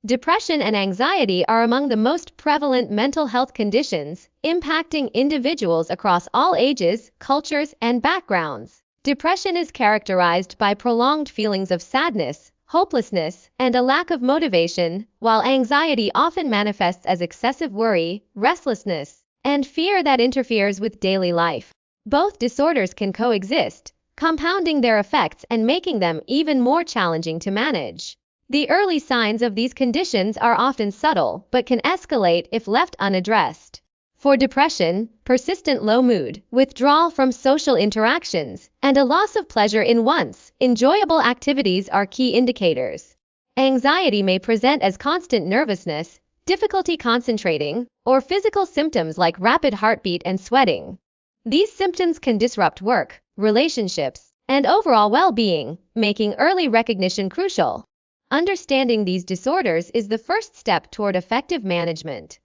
Depression and anxiety are among the most prevalent mental health conditions, impacting individuals across all ages, cultures, and backgrounds. Depression is characterized by prolonged feelings of sadness, hopelessness, and a lack of motivation, while anxiety often manifests as excessive worry, restlessness, and fear that interferes with daily life. Both disorders can coexist, compounding their effects and making them even more challenging to manage. The early signs of these conditions are often subtle but can escalate if left unaddressed. For depression, persistent low mood, withdrawal from social interactions, and a loss of pleasure in once enjoyable activities are key indicators. Anxiety may present as constant nervousness, difficulty concentrating, or physical symptoms like rapid heartbeat and sweating. These symptoms can disrupt work, relationships, and overall well-being, making early recognition crucial. Understanding these disorders is the first step toward effective management.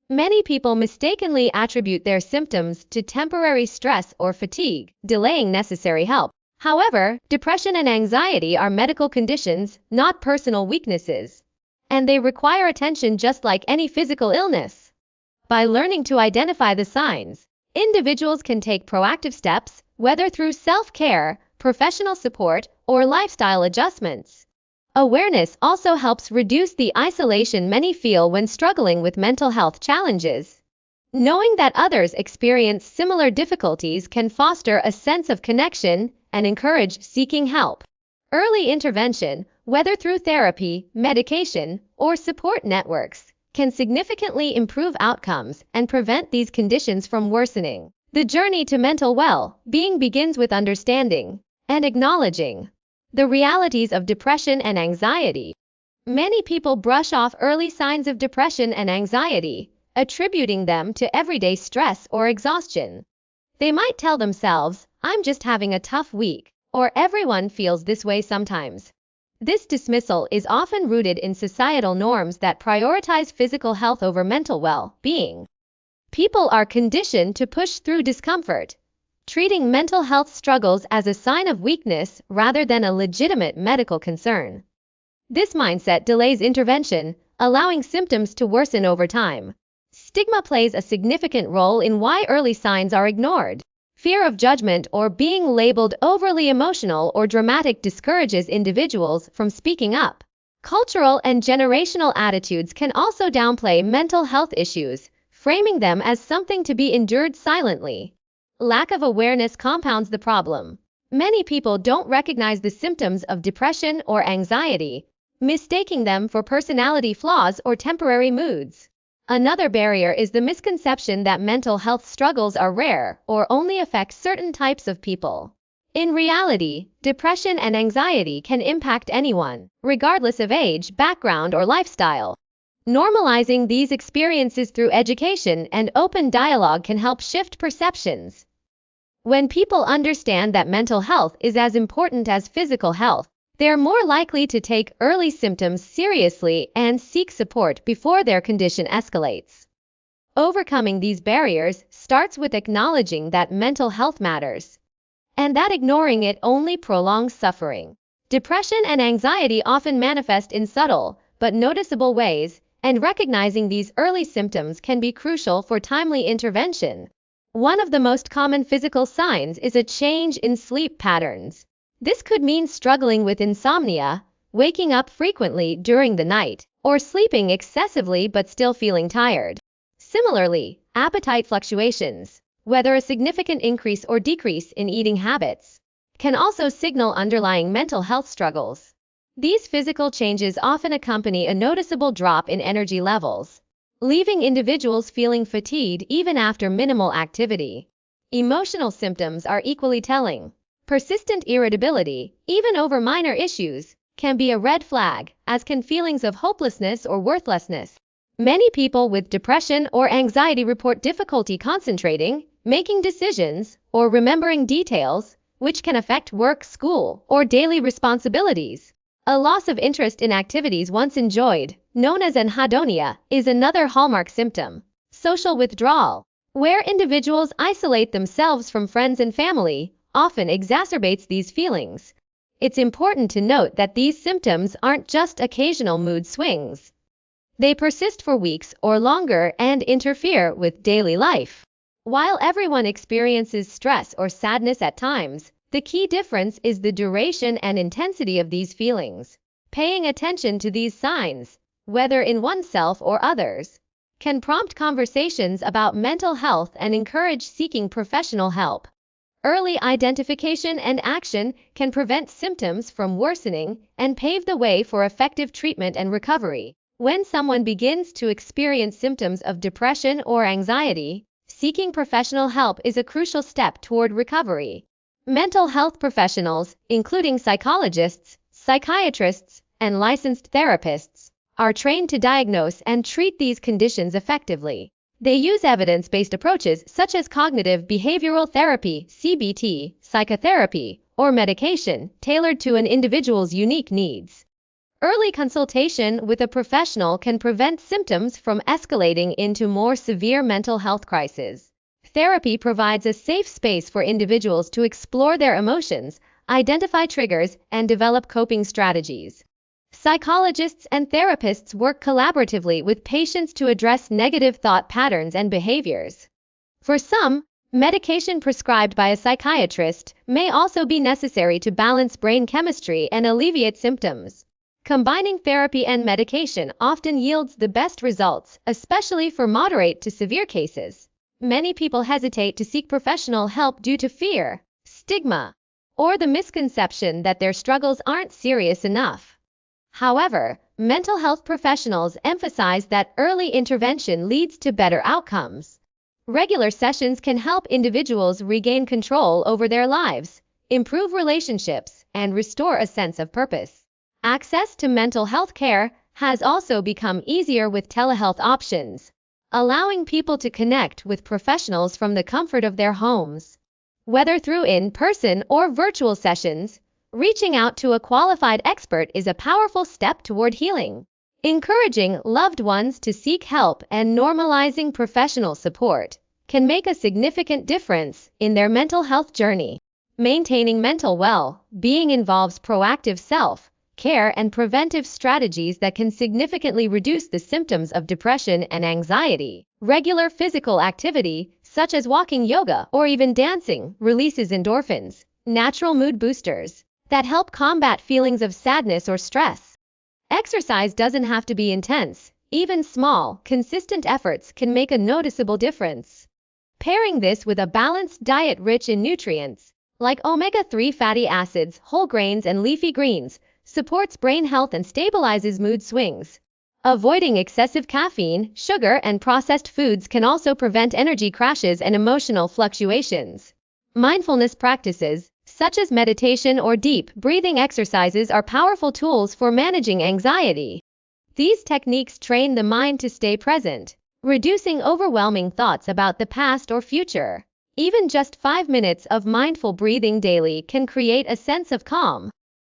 Many people mistakenly attribute their symptoms to temporary stress or fatigue, delaying necessary help. However, depression and anxiety are medical conditions, not personal weaknesses, and they require attention just like any physical illness. By learning to identify the signs, individuals can take proactive steps, whether through self-care, professional support, or lifestyle adjustments. Awareness also helps reduce the isolation many feel when struggling with mental health challenges. Knowing that others experience similar difficulties can foster a sense of connection and encourage seeking help. Early intervention, whether through therapy, medication, or support networks, can significantly improve outcomes and prevent these conditions from worsening. The journey to mental well-being begins with understanding and acknowledging the realities of depression and anxiety. Many people brush off early signs of depression and anxiety, attributing them to everyday stress or exhaustion. They might tell themselves, "I'm just having a tough week," or "everyone feels this way sometimes." This dismissal is often rooted in societal norms that prioritize physical health over mental well-being. People are conditioned to push through discomfort, treating mental health struggles as a sign of weakness rather than a legitimate medical concern. This mindset delays intervention, allowing symptoms to worsen over time. Stigma plays a significant role in why early signs are ignored. Fear of judgment or being labeled overly emotional or dramatic discourages individuals from speaking up. Cultural and generational attitudes can also downplay mental health issues, framing them as something to be endured silently. Lack of awareness compounds the problem. Many people don't recognize the symptoms of depression or anxiety, mistaking them for personality flaws or temporary moods. Another barrier is the misconception that mental health struggles are rare or only affect certain types of people. In reality, depression and anxiety can impact anyone, regardless of age, background, or lifestyle. Normalizing these experiences through education and open dialogue can help shift perceptions. When people understand that mental health is as important as physical health, they are more likely to take early symptoms seriously and seek support before their condition escalates. Overcoming these barriers starts with acknowledging that mental health matters, and that ignoring it only prolongs suffering. Depression and anxiety often manifest in subtle but noticeable ways, and recognizing these early symptoms can be crucial for timely intervention. One of the most common physical signs is a change in sleep patterns. This could mean struggling with insomnia, waking up frequently during the night, or sleeping excessively but still feeling tired. Similarly, appetite fluctuations, whether a significant increase or decrease in eating habits, can also signal underlying mental health struggles. These physical changes often accompany a noticeable drop in energy levels, leaving individuals feeling fatigued even after minimal activity. Emotional symptoms are equally telling. Persistent irritability, even over minor issues, can be a red flag, as can feelings of hopelessness or worthlessness. Many people with depression or anxiety report difficulty concentrating, making decisions, or remembering details, which can affect work, school, or daily responsibilities. A loss of interest in activities once enjoyed, known as anhedonia, is another hallmark symptom. Social withdrawal, where individuals isolate themselves from friends and family, often exacerbates these feelings. It's important to note that these symptoms aren't just occasional mood swings. They persist for weeks or longer and interfere with daily life. While everyone experiences stress or sadness at times, the key difference is the duration and intensity of these feelings. Paying attention to these signs, whether in oneself or others, can prompt conversations about mental health and encourage seeking professional help. Early identification and action can prevent symptoms from worsening and pave the way for effective treatment and recovery. When someone begins to experience symptoms of depression or anxiety, seeking professional help is a crucial step toward recovery. Mental health professionals, including psychologists, psychiatrists, and licensed therapists, are trained to diagnose and treat these conditions effectively. They use evidence-based approaches such as cognitive behavioral therapy, CBT, psychotherapy, or medication tailored to an individual's unique needs. Early consultation with a professional can prevent symptoms from escalating into more severe mental health crises. Therapy provides a safe space for individuals to explore their emotions, identify triggers, and develop coping strategies. Psychologists and therapists work collaboratively with patients to address negative thought patterns and behaviors. For some, medication prescribed by a psychiatrist may also be necessary to balance brain chemistry and alleviate symptoms. Combining therapy and medication often yields the best results, especially for moderate to severe cases. Many people hesitate to seek professional help due to fear, stigma, or the misconception that their struggles aren't serious enough. However, mental health professionals emphasize that early intervention leads to better outcomes. Regular sessions can help individuals regain control over their lives, improve relationships, and restore a sense of purpose. Access to mental health care has also become easier with telehealth options, allowing people to connect with professionals from the comfort of their homes. Whether through in-person or virtual sessions, reaching out to a qualified expert is a powerful step toward healing. Encouraging loved ones to seek help and normalizing professional support can make a significant difference in their mental health journey. Maintaining mental well-being involves proactive self-care and preventive strategies that can significantly reduce the symptoms of depression and anxiety. Regular physical activity, such as walking, yoga, or even dancing, releases endorphins, natural mood boosters, that help combat feelings of sadness or stress. Exercise doesn't have to be intense. Even small, consistent efforts can make a noticeable difference. Pairing this with a balanced diet rich in nutrients, like omega-3 fatty acids, whole grains, and leafy greens, supports brain health and stabilizes mood swings. Avoiding excessive caffeine, sugar, and processed foods can also prevent energy crashes and emotional fluctuations. Mindfulness practices, such as meditation or deep breathing exercises, are powerful tools for managing anxiety. These techniques train the mind to stay present, reducing overwhelming thoughts about the past or future. Even just 5 minutes of mindful breathing daily can create a sense of calm.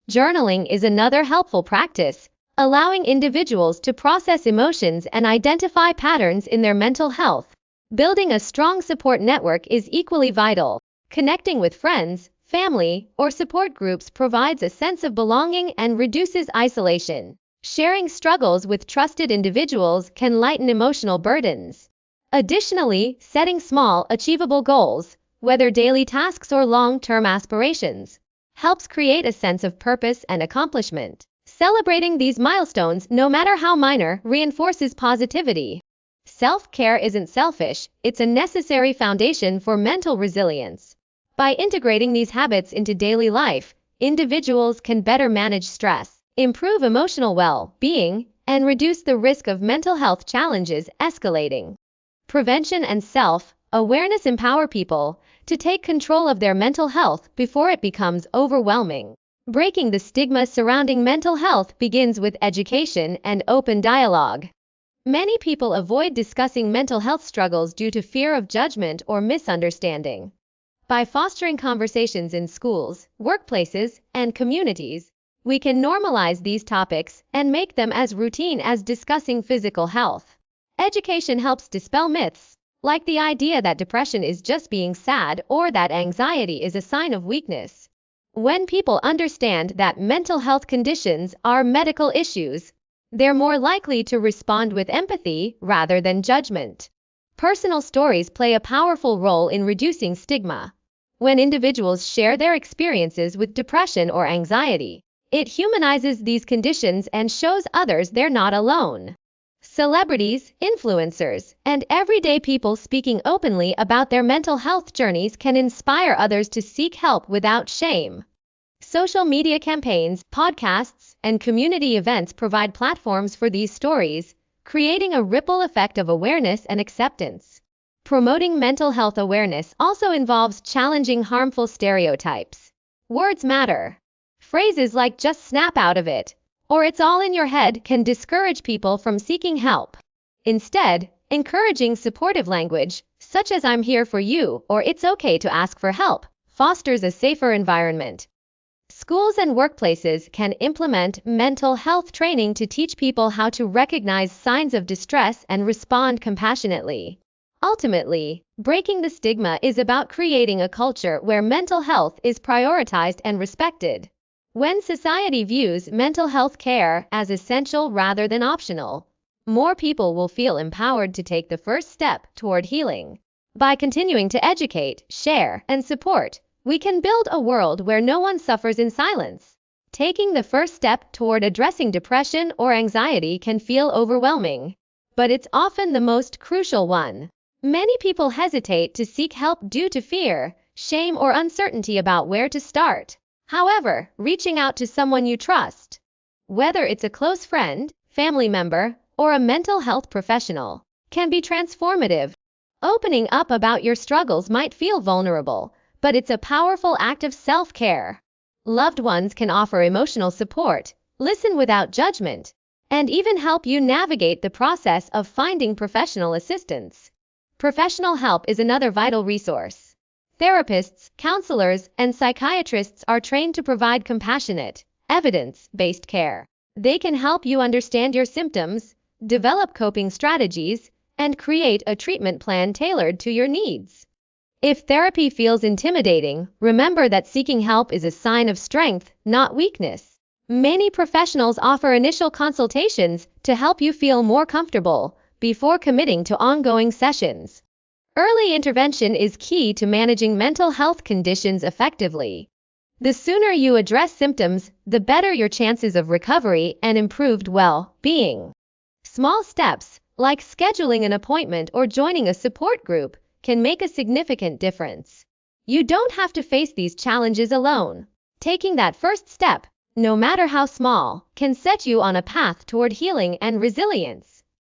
Journaling is another helpful practice, allowing individuals to process emotions and identify patterns in their mental health. Building a strong support network is equally vital. Connecting with friends, family, or support groups provides a sense of belonging and reduces isolation. Sharing struggles with trusted individuals can lighten emotional burdens. Additionally, setting small, achievable goals, whether daily tasks or long-term aspirations, helps create a sense of purpose and accomplishment. Celebrating these milestones, no matter how minor, reinforces positivity. Self-care isn't selfish, it's a necessary foundation for mental resilience. By integrating these habits into daily life, individuals can better manage stress, improve emotional well-being, and reduce the risk of mental health challenges escalating. Prevention and self-awareness empower people to take control of their mental health before it becomes overwhelming. Breaking the stigma surrounding mental health begins with education and open dialogue. Many people avoid discussing mental health struggles due to fear of judgment or misunderstanding. By fostering conversations in schools, workplaces, and communities, we can normalize these topics and make them as routine as discussing physical health. Education helps dispel myths, like the idea that depression is just being sad or that anxiety is a sign of weakness. When people understand that mental health conditions are medical issues, They're more likely to respond with empathy rather than judgment. Personal stories play a powerful role in reducing stigma. When individuals share their experiences with depression or anxiety, it humanizes these conditions and shows others they're not alone. Celebrities, influencers, and everyday people speaking openly about their mental health journeys can inspire others to seek help without shame. Social media campaigns, podcasts, and community events provide platforms for these stories, creating a ripple effect of awareness and acceptance. Promoting mental health awareness also involves challenging harmful stereotypes. Words matter. Phrases like "just snap out of it" or "it's all in your head" can discourage people from seeking help. Instead, encouraging supportive language, such as "I'm here for you" or "it's okay to ask for help," fosters a safer environment. Schools and workplaces can implement mental health training to teach people how to recognize signs of distress and respond compassionately. Ultimately, breaking the stigma is about creating a culture where mental health is prioritized and respected. When society views mental health care as essential rather than optional, more people will feel empowered to take the first step toward healing. By continuing to educate, share, and support, we can build a world where no one suffers in silence. Taking the first step toward addressing depression or anxiety can feel overwhelming, but it's often the most crucial one. Many people hesitate to seek help due to fear, shame, or uncertainty about where to start. However, reaching out to someone you trust, whether it's a close friend, family member, or a mental health professional, can be transformative. Opening up about your struggles might feel vulnerable, but it's a powerful act of self-care. Loved ones can offer emotional support, listen without judgment, and even help you navigate the process of finding professional assistance. Professional help is another vital resource. Therapists, counselors, and psychiatrists are trained to provide compassionate, evidence-based care. They can help you understand your symptoms, develop coping strategies, and create a treatment plan tailored to your needs. If therapy feels intimidating, remember that seeking help is a sign of strength, not weakness. Many professionals offer initial consultations to help you feel more comfortable before committing to ongoing sessions. Early intervention is key to managing mental health conditions effectively. The sooner you address symptoms, the better your chances of recovery and improved well-being. Small steps, like scheduling an appointment or joining a support group, can make a significant difference. You don't have to face these challenges alone. Taking that first step, no matter how small, can set you on a path toward healing and resilience.